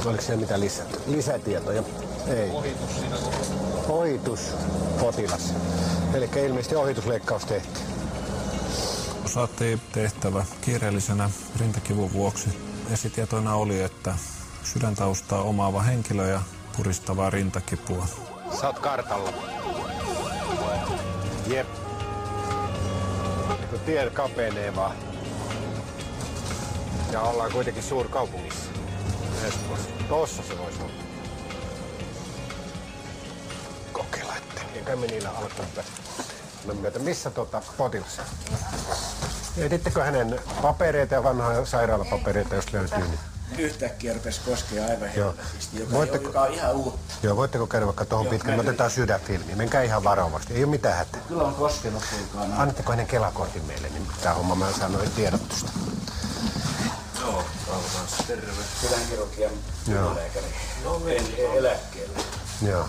Oliko siellä mitään lisätietoja? Ei. Ohituspotilas. Eli ilmeisesti ohitusleikkaus tehtiin. Saatiin tehtävä kiireellisenä rintakivun vuoksi. Esitietoina oli, että sydäntaustaa omaava henkilö ja puristavaa rintakipua. Sä oot kartalla. Jep. Kun tie kapenee vaan. Ja ollaan kuitenkin suurkaupungissa. Espoossa. Tossa se voisi olla. Kokeilla, enkä me niillä alkanut myötä. Missä potilas? Etittekö hänen papereita ja vanhaa sairaalapapereita, jos löytyy? Niin? Yhtäkkiä rupesi koskea aivan helvetisti, joka on ihan uutta. Joo, voitteko käydä vaikka tuohon pitkään? Me otetaan sydänfilmi. Menkää ihan varovasti. Ei ole mitään hätää. Kyllä on koskenut kuulkaan. Annatteko hänen kelakortin meille, niin tää homma mä saan noin tiedotusta. Joo, ollaan terve. Sydänkirurgian lääkäri. No, eläkkeellä. Joo.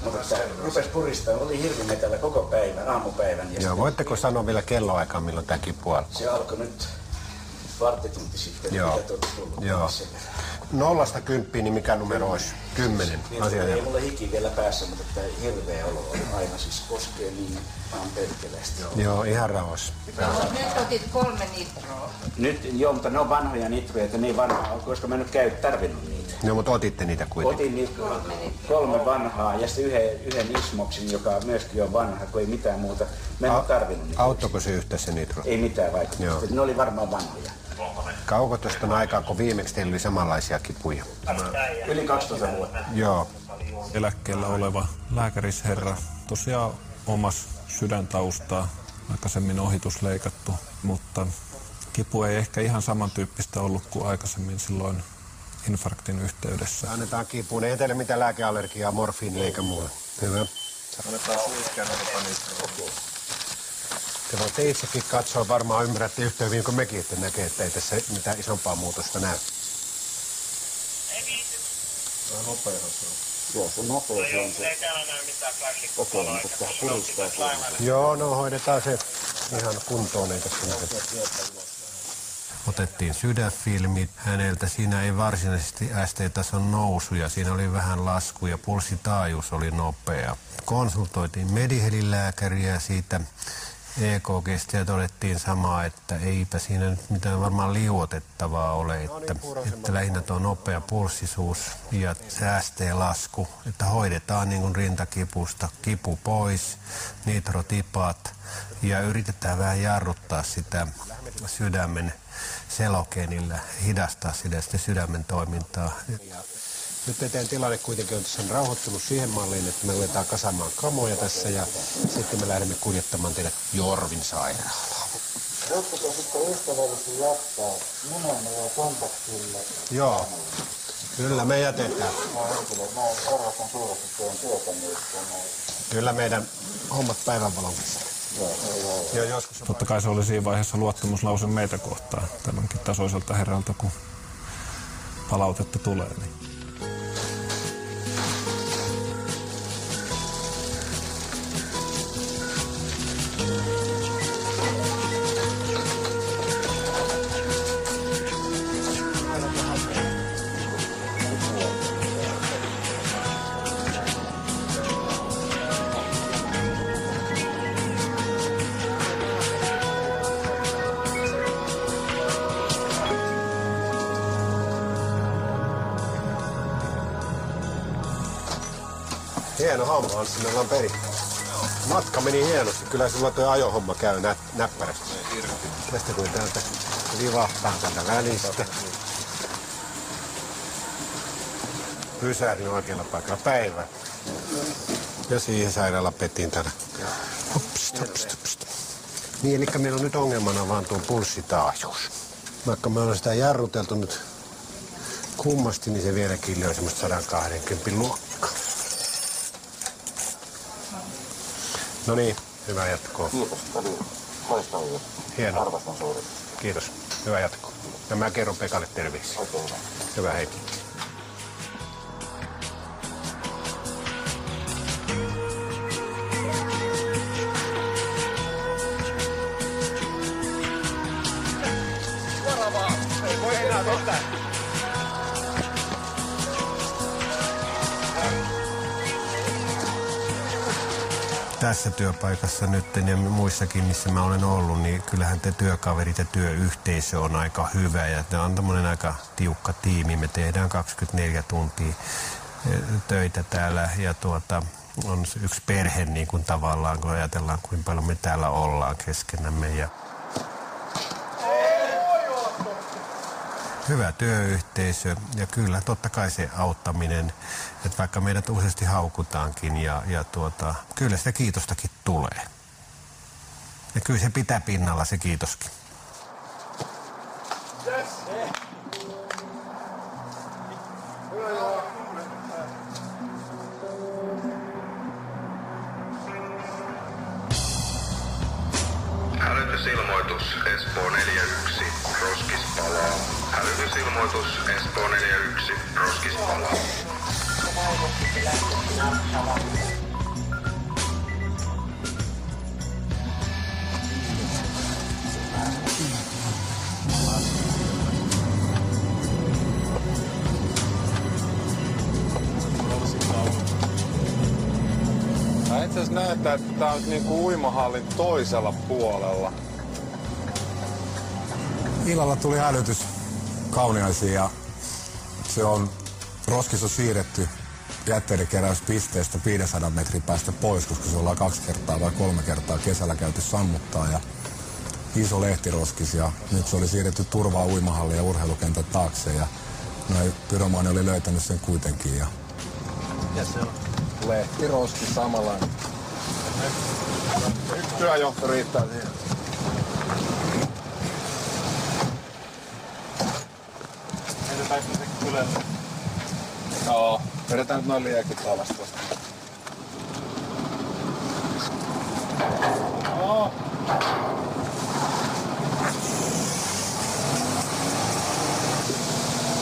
Mutta rupesi puristamaan. Oli hirvimetellä koko päivän, aamupäivän. Joo, voitteko sanoa vielä kelloaikaa, milloin tää kipu alkoi? Se alkoi nyt varttitunti sitten. Joo. Joo. 0–10, niin mikä numero olisi? 10. Ei mulla hiki vielä päässä, mutta tämä hirveä olo on aina siis koskee niin vaan perkeleesti. Joo, ihan rauhassa. Nyt otit 3 nitroa. Nyt, joo, mutta ne on vanhoja nitroja, että niin vanhaa, koska mä en nyt tarvinnut niitä. No, mutta otitte niitä kuitenkin. Otin niitä 3 vanhaa ja sitten yhden Ismoksin, joka myöskin on vanha, kun ei mitään muuta. Mä en ole tarvinnut niitä. Auttoiko se yhtä se nitro? Ei mitään vaikutusta. Ne oli varmaan vanhoja. Kauanko tuosta on aikaa, kun viimeksi teillä oli samanlaisia kipuja? Yli 12 vuotta. Joo. Eläkkeellä oleva lääkärisherra tosiaan omas sydäntaustaa, aikaisemmin ohitusleikattu, mutta kipu ei ehkä ihan samantyyppistä ollut kuin aikaisemmin silloin infarktin yhteydessä. Annetaan kipuun. Ei teille mitään lääkeallergiaa, morfiinia eikä muuta. Hyvä. Annetaan suiskeen, otetaan nitroa. Te voitte itsekin katsoa, varmaan ymmärrätte yhtä hyvin kuin mekin, että näkee, että ei tässä mitään isompaa muutosta näy. Tämä on nopeahan se on. Joo, se on nopea. Ei täällä näy mitään kaikki Joo, no hoidetaan se ihan kuntoon. Ei tässä Otettiin sydänfilmit häneltä. Siinä ei varsinaisesti ST-tason nousuja. Siinä oli vähän lasku ja pulssitaajuus oli nopea. Konsultoitiin Medihelin lääkäriä siitä EKG:stä ja todettiin samaa, että eipä siinä nyt mitään varmaan liuotettavaa ole, että lähinnä tuo nopea pulssisuus ja se ST-lasku, että hoidetaan niin kuin rintakipusta kipu pois, nitrotipat ja yritetään vähän jarruttaa sitä sydämen selokeenillä, hidastaa sitä sydämen toimintaa. Nyt eteen tilanne kuitenkin on tässä rauhoittunut siihen malliin, että me aletaan kasaamaan kamoja tässä ja sitten me lähdemme kuljettamaan teidät Jorvin sairaalaan. Voitteko sitten ystävällisesti jättää nimemme ja kontaktille? Joo, kyllä me jätetään. Mä arvostan suuresti tuon työtä. Kyllä meidän hommat päivänvalon kestää. Totta kai se oli siinä vaiheessa luottamuslause meitä kohtaan, tämänkin tasoiselta herralta, kun palautetta tulee. Niin. Hieno homma on, sinne ollaan peritty. Matka meni hienosti. Kyllä sulla tuo ajohomma käy näppärästi. Tästä kun täältä livahtaa täältä välistä. Pysähdin oikealla paikalla päivä. Ja siihen sairaala petiin täällä. Hopst. Niin, eli meillä on nyt ongelmana vaan tuo pulssitaajuus. Vaikka me ollaan sitä jarruteltu nyt kummasti, niin se vieläkin löi semmoista 120 luokkaa. No niin, hyvää jatkoa. Kiitos, oli loistavia. Hienoa. Arvostan suuresti. Kiitos, hyvää jatkoa. Ja mä kerron Pekalle terveisiä. Oikein hyvä. Hyvä, hei. Varovaa! Ei voi enää vetää. tässä työpaikassa nyt ja muissakin, missä mä olen ollut, niin kyllähän te työkaverit ja työyhteisö on aika hyvä ja tämä on tämmöinen aika tiukka tiimi. Me tehdään 24 tuntia töitä täällä ja on yksi perhe niin kuin tavallaan, kun ajatellaan kuinka paljon me täällä ollaan keskenämme. Ja hyvä työyhteisö ja kyllä totta kai se auttaminen, että vaikka meidät useasti haukutaankin ja kyllä sitä kiitostakin tulee. Ja kyllä se pitää pinnalla se kiitoskin. Hälytysilmoitus Espoo 41, roskis palaa. Hälytysilmoitus Espoo 41, roskis palaa. Itse asiassa näyttää, että tää on niinku uimahallin toisella puolella. Illalla tuli hälytys Kauniaisiin ja roskis on siirretty jätteidenkeräyspisteestä 500 metrin päästä pois, koska se ollaan 2 kertaa vai 3 kertaa kesällä käyty sammuttaa ja iso lehtiroskis ja nyt se oli siirretty turvaa uimahallin ja urheilukentän taakse ja pyromaani oli löytänyt sen kuitenkin. Ja se on? Lehtiroski samanlainen. Yksi työjohto riittää siihen. Heitetäänkö me sekin ylös? Joo. Vedetään nyt noin liekit alas tuosta. Joo.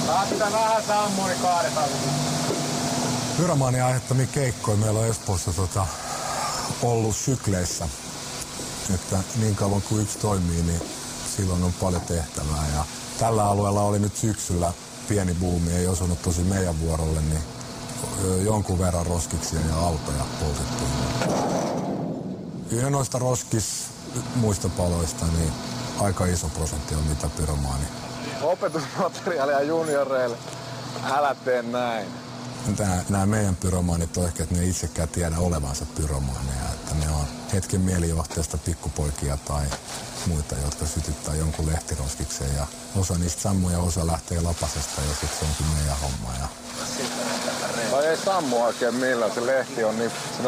Laittaa vähän sammua, niin kaadetaan. Pyromaanin aiheuttamia keikkoja meillä on Espoossa ollut sykleissä. Että niin kauan kuin yksi toimii, niin silloin on paljon tehtävää. Ja tällä alueella oli nyt syksyllä pieni buumi, ei osunut tosi meidän vuorolle, niin jonkun verran roskiksia ja autoja poltettiin. Yhden noista muista paloista, niin aika iso prosentti on mitä pyromaani. Opetusmateriaalia junioreille. Älä tee näin. Nämä meidän pyromaanit on ehkä, että ne itsekään tiedä olevansa pyromaaneja, että ne on hetken mielijohteesta pikkupoikia tai muita, jotka sytyttää jonkun lehtiroskiksen ja osa niistä sammuu ja osa lähtee lapasesta ja sitten se onkin meidän homma. Tai ei sammu oikein millään, se lehti on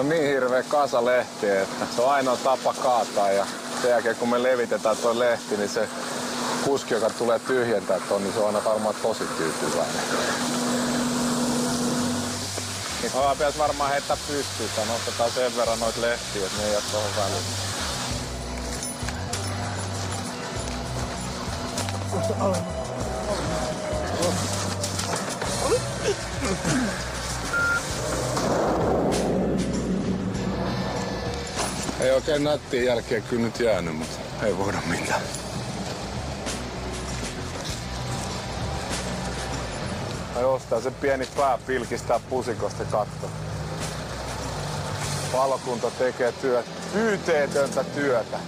niin hirveä kasa lehtiä, että se on ainoa tapa kaataa ja sen jälkeen kun me levitetään tuo lehti, niin se kuski, joka tulee tyhjentää ton, niin se on aina varmaan tosi tyytyväinen. Pitäisi varmaan heittää pystyyn, tai nostetaan sen verran noita lehtiä, että ne ei jää tuohon väliin. Ei oikein nättiä jälkeen kyllä nyt jäänyt, mutta ei voida mitään. Tai ostaa se pieni pää pilkistää pusikosta katto. Palokunta tekee pyyteetöntä työtä.